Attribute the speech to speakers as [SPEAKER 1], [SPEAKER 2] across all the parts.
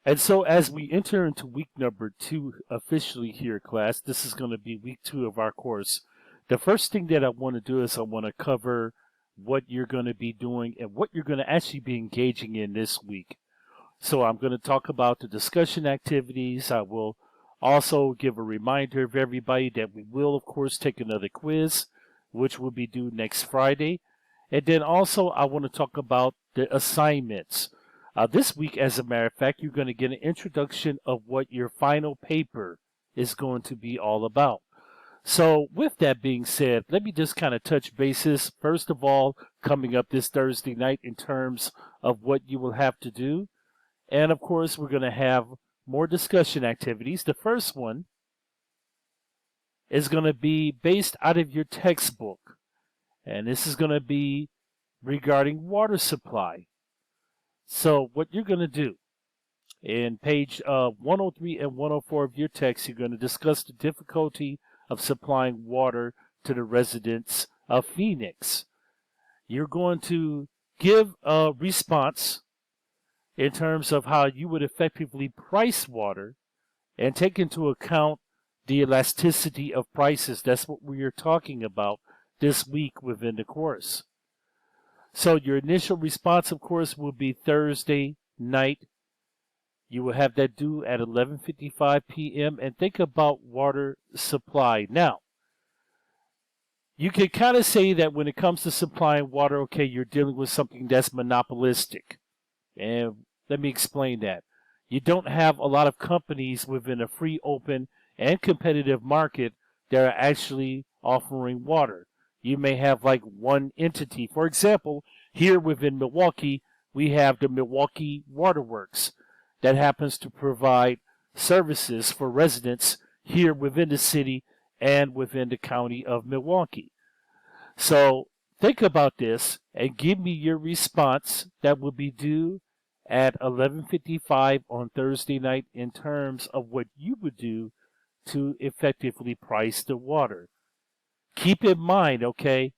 [SPEAKER 1] And so as we enter into week number 2 officially here, class, this is going to be week 2 of our course. The first thing that I want to do is I want to cover what you're going to be doing and what you're going to actually be engaging in this week. So I'm going to talk about the discussion activities. I will also give a reminder of everybody that we will, of course, take another quiz, which will be due next Friday. And then also I want to talk about the assignments. This week, as a matter of fact, you're going to get an introduction of what your final paper is going to be all about. So with that being said, let me just kind of touch bases. First of all, coming up this Thursday night in terms of what you will have to do. And of course, we're going to have more discussion activities. The first one is going to be based out of your textbook. And this is going to be regarding water supply. So what you're going to do, in page 103 and 104 of your text, you're going to discuss the difficulty of supplying water to the residents of Phoenix. You're going to give a response in terms of how you would effectively price water and take into account the elasticity of prices. That's what we are talking about this week within the course. So your initial response, of course, will be Thursday night. You will have that due at 11:55 p.m. and think about water supply. Now, you can kind of say that when it comes to supplying water, okay, you're dealing with something that's monopolistic. And let me explain that. You don't have a lot of companies within a free, open, and competitive market that are actually offering water. You may have like one entity. For example, here within Milwaukee, we have the Milwaukee Water Works that happens to provide services for residents here within the city and within the county of Milwaukee. So think about this and give me your response that will be due at 11:55 on Thursday night in terms of what you would do to effectively price the water. Keep in mind, okay,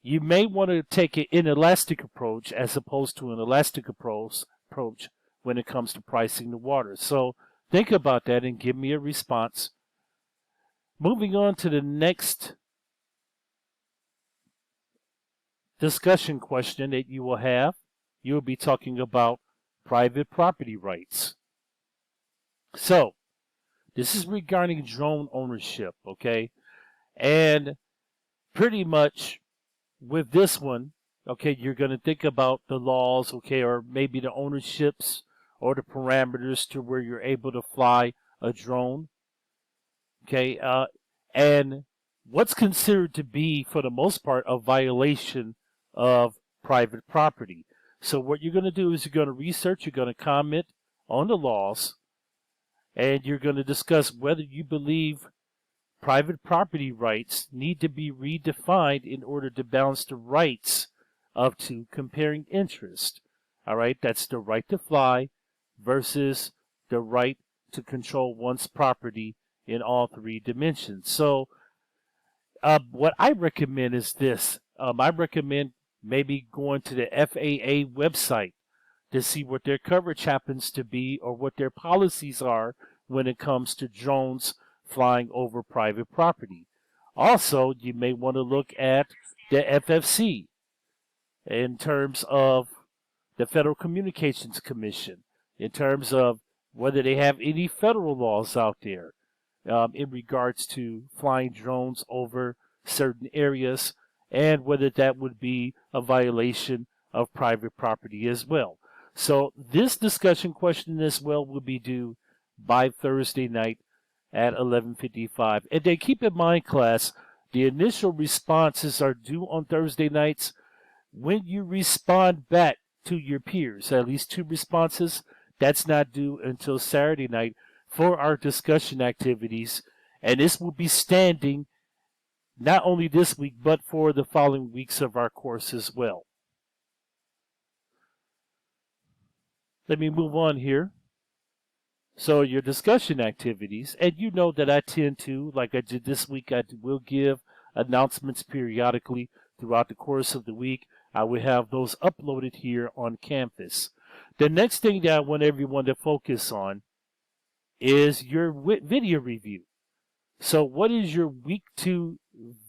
[SPEAKER 1] you may want to take an inelastic approach as opposed to an elastic approach when it comes to pricing the water. So think about that and give me a response. Moving on to the next discussion question that you will have, you will be talking about private property rights. So this is regarding drone ownership, okay? And pretty much with this one, okay, you're going to think about the laws, okay, or maybe the ownerships or the parameters to where you're able to fly a drone, okay, and what's considered to be, for the most part, a violation of private property. So what you're going to do is you're going to research, you're going to comment on the laws, and you're going to discuss whether you believe private property rights need to be redefined in order to balance the rights of two comparing interests. All right, that's the right to fly versus the right to control one's property in all three dimensions. So what I recommend is this. I recommend maybe going to the FAA website to see what their coverage happens to be or what their policies are when it comes to drones flying over private property. Also, you may want to look at the FFC in terms of the Federal Communications Commission, in terms of whether they have any federal laws out there in regards to flying drones over certain areas, and whether that would be a violation of private property as well. So this discussion question as well will be due by Thursday night at 11:55. And then keep in mind, class, the initial responses are due on Thursday nights. When you respond back to your peers, at least 2 responses, that's not due until Saturday night for our discussion activities. And this will be standing not only this week, but for the following weeks of our course as well. Let me move on here. So your discussion activities, and you know that I tend to, like I did this week, I will give announcements periodically throughout the course of the week. I will have those uploaded here on campus. The next thing that I want everyone to focus on is your video review. So what is your week 2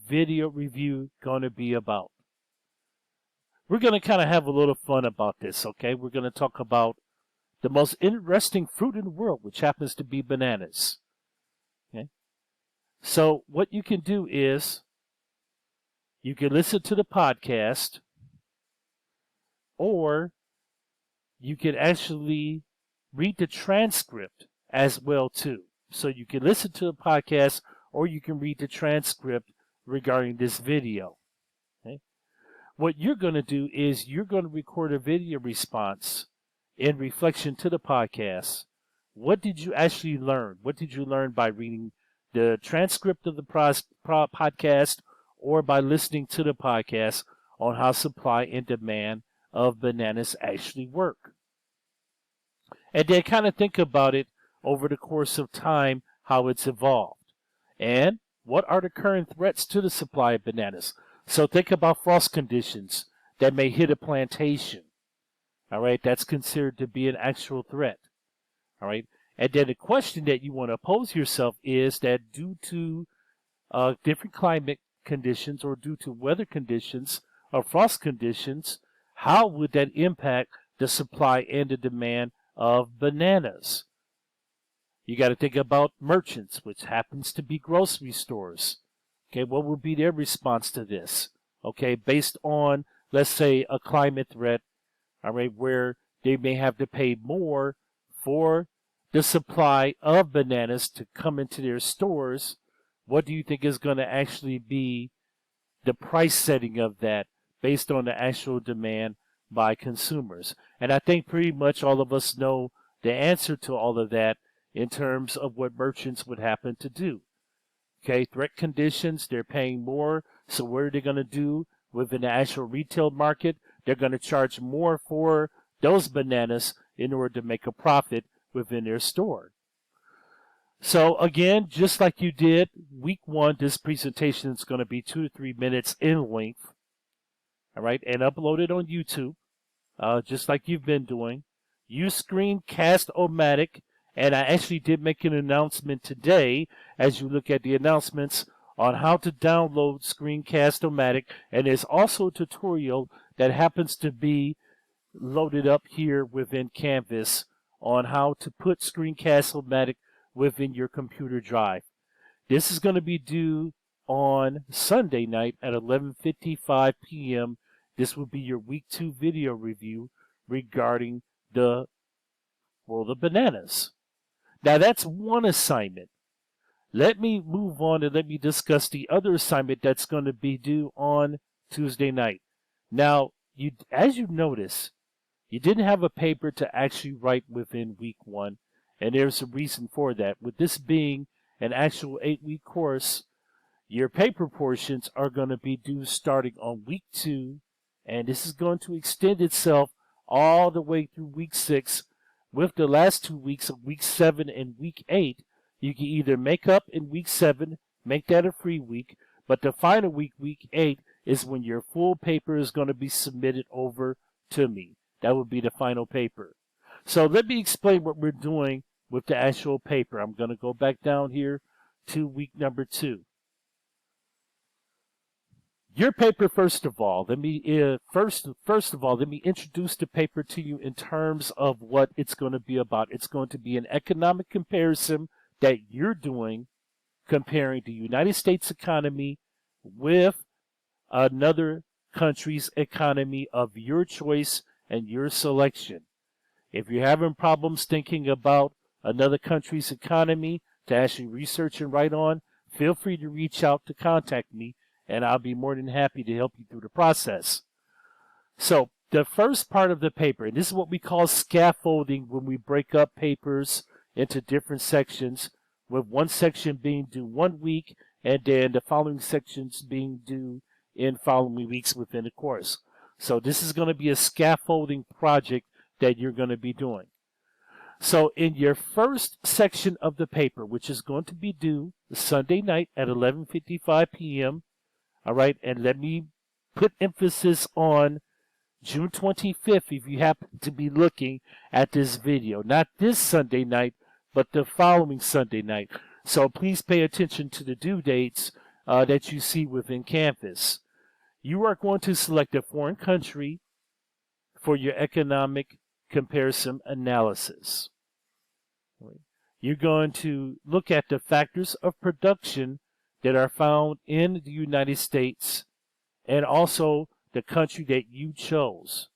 [SPEAKER 1] video review going to be about? We're going to kind of have a little fun about this, okay? We're going to talk about the most interesting fruit in the world, which happens to be bananas. Okay? So what you can do is you can listen to the podcast, or you can actually read the transcript as well too. So you can listen to the podcast, or you can read the transcript regarding this video. Okay? What you're going to do is you're going to record a video response in reflection to the podcast. What did you actually learn? What did you learn by reading the transcript of the podcast or by listening to the podcast on how supply and demand of bananas actually work? And then kind of think about it over the course of time, how it's evolved. And what are the current threats to the supply of bananas? So think about frost conditions that may hit a plantation. All right, that's considered to be an actual threat. All right, and then the question that you want to pose yourself is that due to different climate conditions or due to weather conditions or frost conditions, how would that impact the supply and the demand of bananas? You got to think about merchants, which happens to be grocery stores. Okay, what would be their response to this? Okay, based on, let's say, a climate threat, all right, where they may have to pay more for the supply of bananas to come into their stores. What do you think is going to actually be the price setting of that based on the actual demand by consumers? And I think pretty much all of us know the answer to all of that in terms of what merchants would happen to do. Okay, threat conditions, they're paying more, so what are they going to do within the actual retail market? They're going to charge more for those bananas in order to make a profit within their store. So again, just like you did week 1, this presentation is going to be 2 to 3 minutes in length. All right, and uploaded on YouTube, just like you've been doing. Use Screencast-O-Matic, and I actually did make an announcement today as you look at the announcements on how to download Screencast-O-Matic, and there's also a tutorial that happens to be loaded up here within Canvas on how to put Screencast-O-Matic within your computer drive. This is going to be due on Sunday night at 11:55 p.m. This will be your week 2 video review regarding the world of bananas. Now that's one assignment. Let me move on and let me discuss the other assignment that's going to be due on Tuesday night. Now, as you notice, you didn't have a paper to actually write within week 1, and there's a reason for that. With this being an actual 8-week course, your paper portions are going to be due starting on week 2, and this is going to extend itself all the way through week 6, with the last 2 weeks of week 7 and week 8. You can either make up in week 7, make that a free week, but the final week, week 8, is when your full paper is going to be submitted over to me. That would be the final paper. So let me explain what we're doing with the actual paper. I'm going to go back down here to week number 2. Your paper, first of all, let me introduce the paper to you in terms of what it's going to be about. It's going to be an economic comparison that you're doing, comparing the United States economy with another country's economy of your choice and your selection. If you're having problems thinking about another country's economy to actually research and write on, feel free to reach out to contact me, and I'll be more than happy to help you through the process. So the first part of the paper, and this is what we call scaffolding when we break up papers into different sections, with one section being due 1 week and then the following sections being due in following weeks within the course. So this is going to be a scaffolding project that you're going to be doing. So in your first section of the paper, which is going to be due Sunday night at 11:55 p.m., all right, and let me put emphasis on June 25th, if you happen to be looking at this video. Not this Sunday night, but the following Sunday night. So please pay attention to the due dates that you see within Canvas. You are going to select a foreign country for your economic comparison analysis. You're going to look at the factors of production that are found in the United States and also the country that you chose.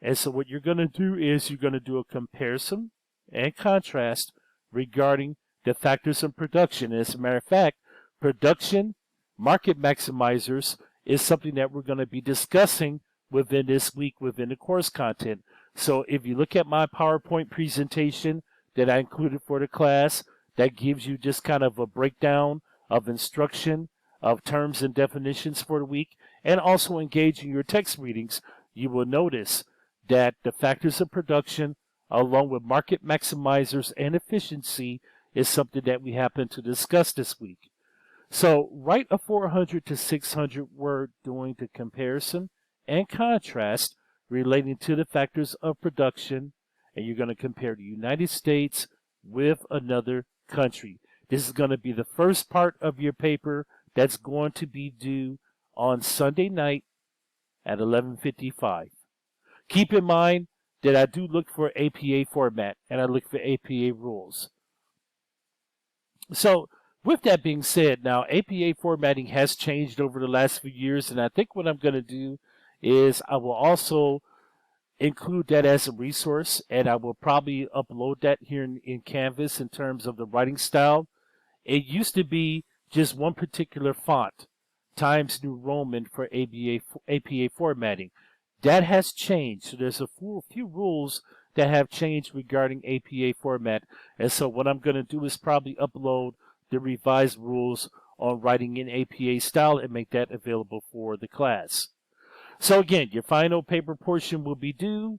[SPEAKER 1] And so what you're going to do is you're going to do a comparison and contrast regarding the factors of production. As a matter of fact, production market maximizers is something that we're going to be discussing within this week within the course content. So if you look at my PowerPoint presentation that I included for the class, that gives you just kind of a breakdown of instruction of terms and definitions for the week, and also engage in your text readings, you will notice that the factors of production along with market maximizers and efficiency is something that we happen to discuss this week. So write a 400 to 600 word doing the comparison and contrast relating to the factors of production, and you're going to compare the United States with another country. This is going to be the first part of your paper that's going to be due on Sunday night at 11:55. Keep in mind that I do look for APA format and I look for APA rules. So with that being said, now APA formatting has changed over the last few years, and I think what I'm going to do is I will also include that as a resource, and I will probably upload that here in Canvas in terms of the writing style. It used to be just one particular font, Times New Roman, for APA formatting. That has changed. So there's a few rules that have changed regarding APA format. And so what I'm going to do is probably upload the revised rules on writing in APA style and make that available for the class. So again, your final paper portion will be due.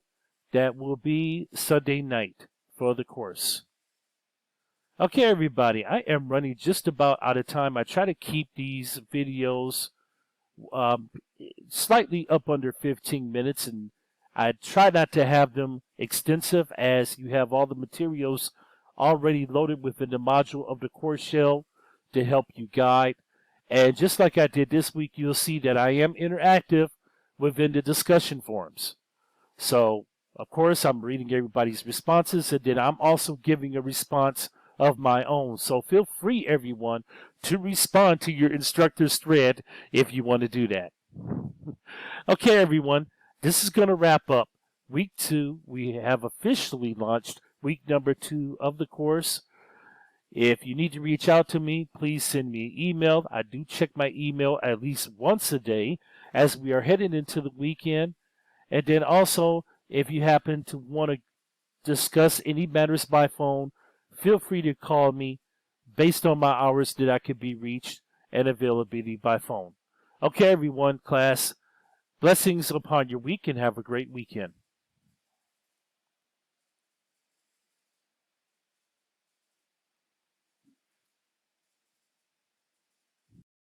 [SPEAKER 1] That will be Sunday night for the course. Okay, everybody, I am running just about out of time. I try to keep these videos slightly up under 15 minutes, and I try not to have them extensive, as you have all the materials already loaded within the module of the course shell to help you guide. And just like I did this week, you'll see that I am interactive within the discussion forums. So, of course, I'm reading everybody's responses, and then I'm also giving a response of my own. So feel free, everyone, to respond to your instructor's thread if you want to do that. Okay, everyone, this is going to wrap up week 2. We have officially launched week number 2 of the course. If you need to reach out to me, please send me an email. I do check my email at least once a day as we are heading into the weekend. And then also, if you happen to want to discuss any matters by phone, feel free to call me based on my hours that I can be reached and availability by phone. Okay, everyone, class, blessings upon your week and have a great weekend.